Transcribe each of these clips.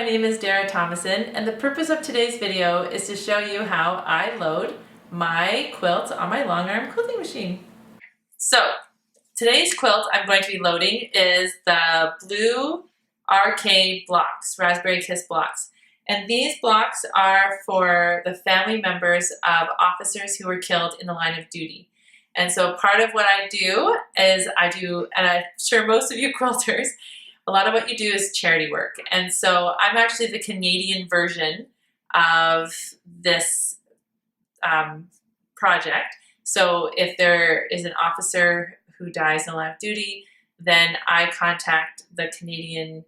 my name is Dara Tomasson, and the purpose of today's video is to show you how I load my quilt on my long arm quilting machine. So today's quilt I'm going to be loading is the blue RK blocks, Raspberry Kiss blocks. And these blocks are for the family members of officers who were killed in the line of duty. And so part of what I do is and I'm sure most of you quilters, a lot of what you do is charity work. And so I'm actually the Canadian version of this project. So if there is an officer who dies in the line of duty, then I contact the Canadian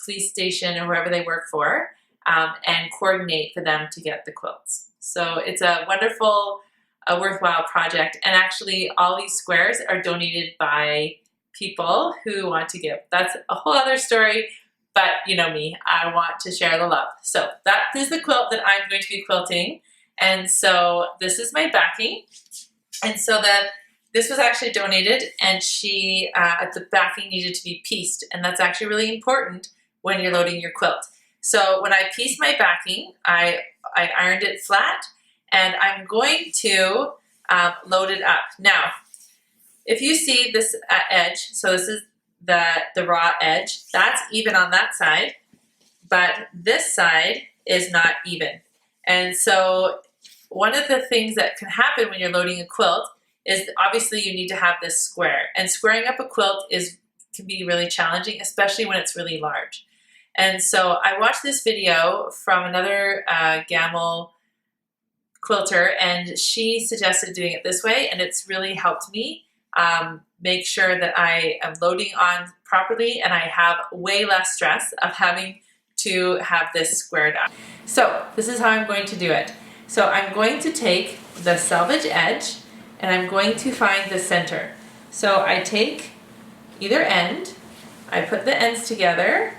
police station or wherever they work for and coordinate for them to get the quilts. So it's a wonderful, worthwhile project. And actually all these squares are donated by people who want to give. That's a whole other story, but you know me, I want to share the love. So that is the quilt that I'm going to be quilting. And so this is my backing. And so this was actually donated, and the backing needed to be pieced. And that's actually really important when you're loading your quilt. So when I pieced my backing, I ironed it flat, and I'm going to load it up. Now, if you see this edge, so this is the raw edge, that's even on that side, but this side is not even. And so one of the things that can happen when you're loading a quilt is obviously you need to have this square. And squaring up a quilt can be really challenging, especially when it's really large. And so I watched this video from another Gamel quilter, and she suggested doing it this way, and it's really helped me make sure that I am loading on properly, and I have way less stress of having to have this squared up. So this is how I'm going to do it. So I'm going to take the selvage edge, and I'm going to find the center. So I take either end, I put the ends together,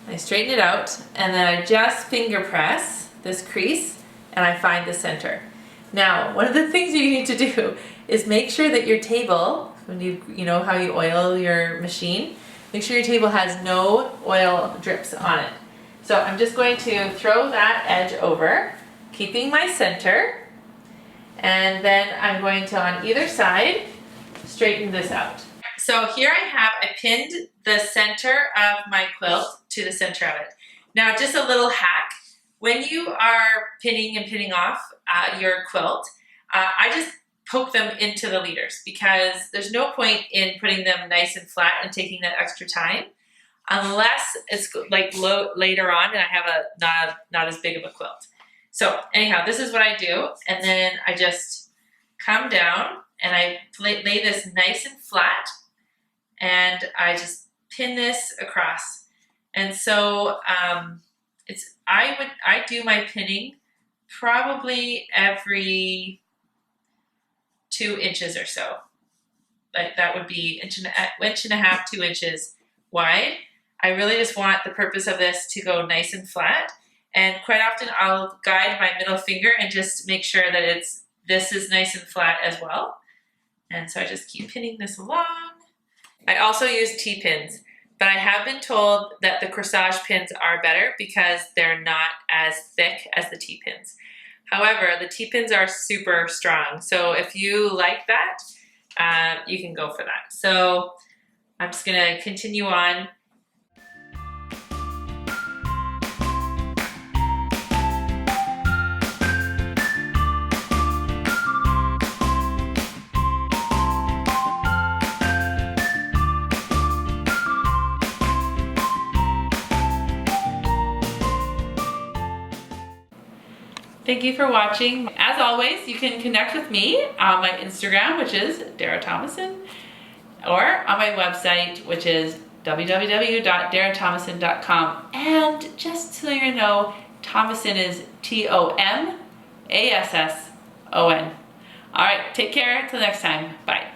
I straighten it out, and then I just finger press this crease, and I find the center. Now, one of the things you need to do is make sure that your table, when you know how you oil your machine, make sure your table has no oil drips on it. So I'm just going to throw that edge over, keeping my center, and then I'm going to, on either side, straighten this out. So here I pinned the center of my quilt to the center of it. Now, just a little hack. When you are pinning and pinning off your quilt, I just poke them into the leaders, because there's no point in putting them nice and flat and taking that extra time unless it's like later on and I have a not as big of a quilt. So anyhow, this is what I do, and then I just come down and I lay this nice and flat, and I just pin this across. And so I do my pinning probably every 2 inches or so. Like that would be inch and a half, 2 inches wide. I really just want the purpose of this to go nice and flat. And quite often I'll guide my middle finger and just make sure that this is nice and flat as well. And so I just keep pinning this along. I also use T-pins. But I have been told that the corsage pins are better because they're not as thick as the T-pins. However, the T-pins are super strong. So if you like that, you can go for that. So I'm just gonna continue on. Thank you for watching. As always, you can connect with me on my Instagram, which is Dara Tomasson, or on my website, which is www.daratomasson.com. And just so you know, Tomasson is Tomasson. All right, take care. Till next time. Bye.